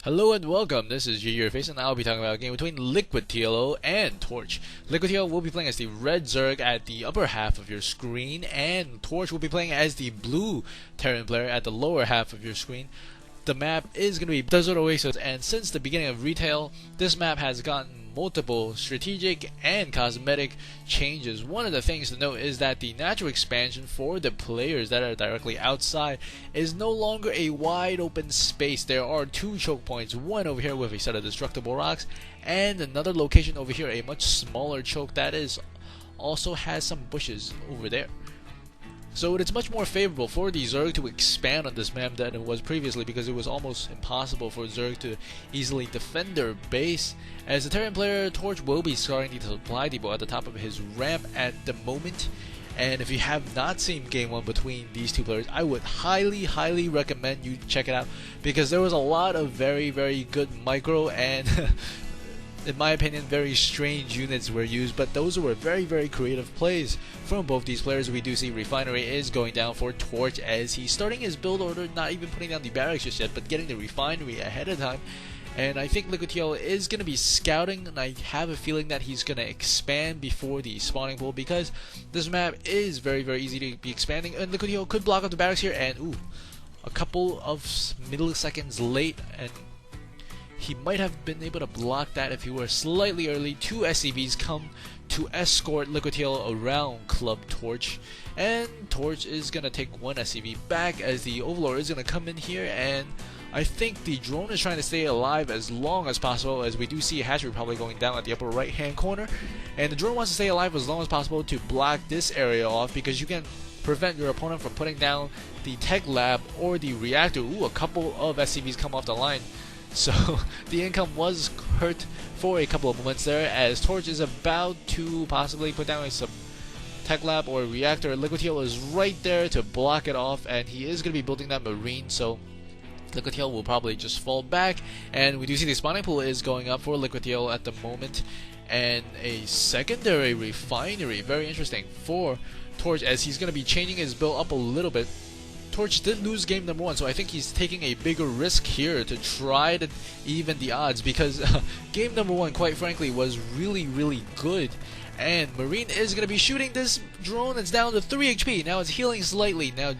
Hello and welcome, this is your face and I'll be talking about a game between Liquid TLO and TorcH. Liquid TLO will be playing as the red Zerg at the upper half of your screen, and TorcH will be playing as the blue Terran player at the lower half of your screen. The map is going to be Desert Oasis, and since the beginning of retail, this map has gotten multiple strategic and cosmetic changes. One of the things to note is that the natural expansion for the players that are directly outside is no longer a wide open space. There are two choke points, one over here with a set of destructible rocks, and another location over here, a much smaller choke that is also has some bushes over there. So it's much more favorable for the Zerg to expand on this map than it was previously, because it was almost impossible for Zerg to easily defend their base. As the Terran player, TorcH will be starting the supply depot at the top of his ramp at the moment. And if you have not seen Game 1 between these two players, I would highly recommend you check it out, because there was a lot of very good micro and in my opinion, very strange units were used, but those were very creative plays from both these players. We do see Refinery is going down for TorcH as he's starting his build order, not even putting down the barracks just yet, but getting the Refinery ahead of time. And I think Liquid TLO is going to be scouting, and I have a feeling that he's going to expand before the spawning pool, because this map is very easy to be expanding, and Liquid TLO could block up the barracks here, and ooh, a couple of milliseconds late, and he might have been able to block that if he were slightly early. Two SCVs come to escort Liquid TLO around Club TorcH, and TorcH is going to take one SCV back as the Overlord is going to come in here, and I think the drone is trying to stay alive as long as possible, as we do see a hatchery probably going down at the upper right hand corner, and the drone wants to stay alive as long as possible to block this area off, because you can prevent your opponent from putting down the tech lab or the reactor. Ooh, a couple of SCVs come off the line. So the income was hurt for a couple of moments there, as TorcH is about to possibly put down a tech lab or a reactor. Liquid TLO is right there to block it off, and he is going to be building that marine, so Liquid TLO will probably just fall back. And we do see the spawning pool is going up for Liquid TLO at the moment, and a secondary refinery, very interesting for TorcH, as he's going to be changing his build up a little bit. TorcH did lose game number 1, so I think he's taking a bigger risk here to try to even the odds, because game number 1, quite frankly, was really good. And Marine is going to be shooting this drone. It's down to 3 HP. Now it's healing slightly. Now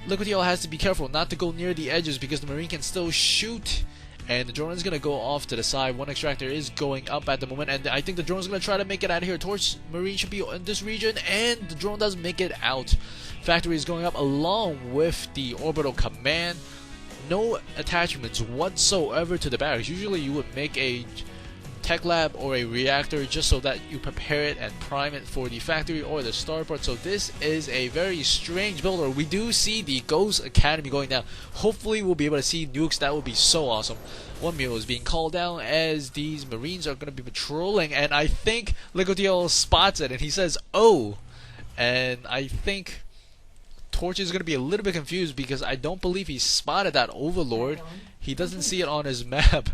Liquid TLO has to be careful not to go near the edges, because the Marine can still shoot. And the drone is going to go off to the side. One extractor is going up at the moment, and I think the drone is going to try to make it out of here. TorcH Marine should be in this region, and the drone does make it out. Factory is going up along with the orbital command. No attachments whatsoever to the barracks. Usually you would make a tech lab or a reactor just so that you prepare it and prime it for the factory or the starport. So this is a very strange builder. We do see the Ghost Academy going down. Hopefully we'll be able to see nukes. That would be so awesome. One mule is being called down as these Marines are going to be patrolling, and I think Liquid TLO spots it and he says, "Oh," and I think TorcH is going to be a little bit confused, because I don't believe he spotted that Overlord. He doesn't see it on his map.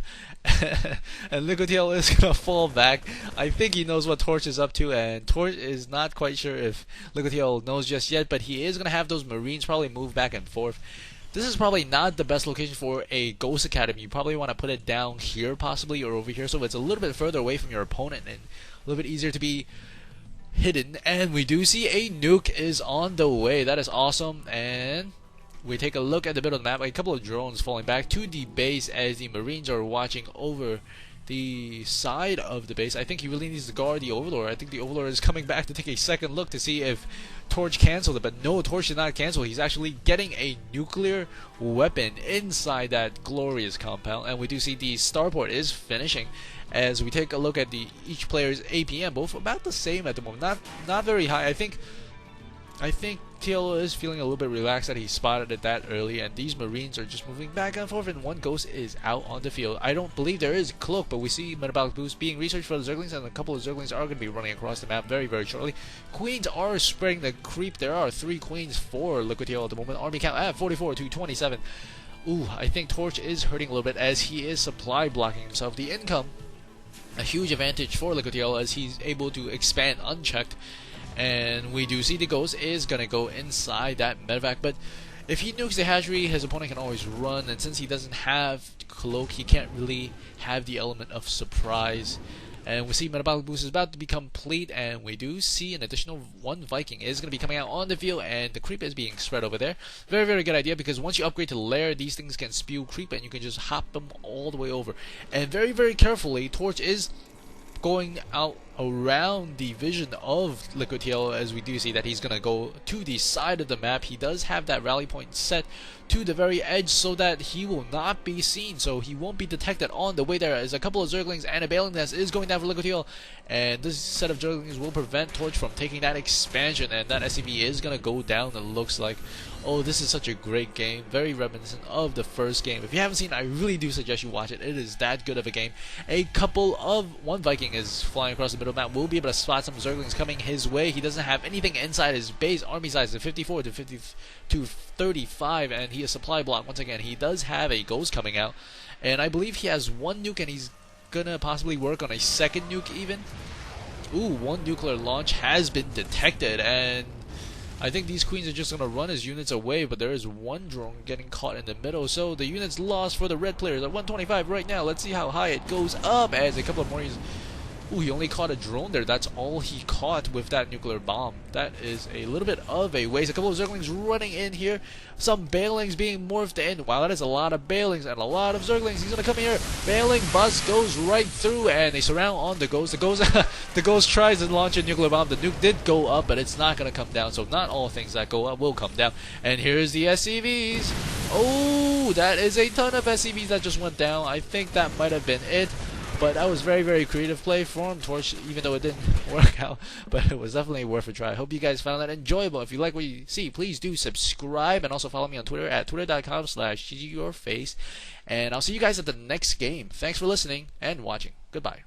And Liquid TLO is going to fall back. I think he knows what TorcH is up to, and TorcH is not quite sure if Liquid TLO knows just yet, but he is going to have those Marines probably move back and forth. This is probably not the best location for a Ghost Academy. You probably want to put it down here possibly, or over here, so it's a little bit further away from your opponent and a little bit easier to be hidden. And we do see a nuke is on the way. That is awesome. And we take a look at the middle of the map. A couple of drones falling back to the base as the Marines are watching over the side of the base. I think he really needs to guard the Overlord. I think the Overlord is coming back to take a second look to see if TorcH canceled it, but no, TorcH did not cancel. He's actually getting a nuclear weapon inside that glorious compound, and we do see the starport is finishing. As we take a look at each player's APM, both about the same at the moment, not very high. I think TLO is feeling a little bit relaxed that he spotted it that early, and these Marines are just moving back and forth, and one Ghost is out on the field. I don't believe there is a cloak, but we see metabolic boost being researched for the Zerglings, and a couple of Zerglings are going to be running across the map very shortly. Queens are spreading the creep. There are 3 Queens for Liquid TLO at the moment. Army count at 44 to 27. Ooh, I think TorcH is hurting a little bit as he is supply blocking himself. The income, a huge advantage for Liquid TLO as he's able to expand unchecked. And we do see the Ghost is going to go inside that medevac, but If he nukes the hatchery, his opponent can always run, and since he doesn't have cloak, he can't really have the element of surprise. And we see metabolic boost is about to be complete, and we do see an additional one Viking is going to be coming out on the field, and the creep is being spread over there. Very, very good idea, because once you upgrade to lair, these things can spew creep, and you can just hop them all the way over. And very, very carefully, TorcH is going out around the vision of Liquid TLO, as we do see that he's going to go to the side of the map. He does have that rally point set to the very edge so that he will not be seen, so he won't be detected on the way there, as a couple of Zerglings and a Baling Nest is going down for Liquid TLO, and this set of Zerglings will prevent TorcH from taking that expansion, and that SCV is going to go down, it looks like. Oh, this is such a great game, very reminiscent of the first game. If you haven't seen it, I really do suggest you watch it. It is that good of a game. One Viking is flying across the middle map, will be able to spot some Zerglings coming his way. He doesn't have anything inside his base. Army size is 54 to 50 to 35, and he is supply block once again. He does have a ghost coming out, and I believe he has one nuke, and he's gonna possibly work on a second nuke even. Ooh, one nuclear launch has been detected, and I think these queens are just going to run his units away, but there is one drone getting caught in the middle, so the unit's lost for the red players at 125 right now. Let's see how high it goes up as a couple of more. Ooh, he only caught a drone there. That's all he caught with that nuclear bomb. That is a little bit of a waste. A couple of Zerglings running in here. Some Balings being morphed in. Wow, that is a lot of Balings and a lot of Zerglings. He's going to come here. Baling bus goes right through, and they surround on the Ghost. The Ghost tries to launch a nuclear bomb. The nuke did go up, but it's not going to come down. So not all things that go up will come down. And here's the SCVs. Oh, that is a ton of SCVs that just went down. I think that might have been it. But that was very, very creative play from TorcH, even though it didn't work out. But it was definitely worth a try. I hope you guys found that enjoyable. If you like what you see, please do subscribe. And also follow me on Twitter at twitter.com/GGYourface. And I'll see you guys at the next game. Thanks for listening and watching. Goodbye.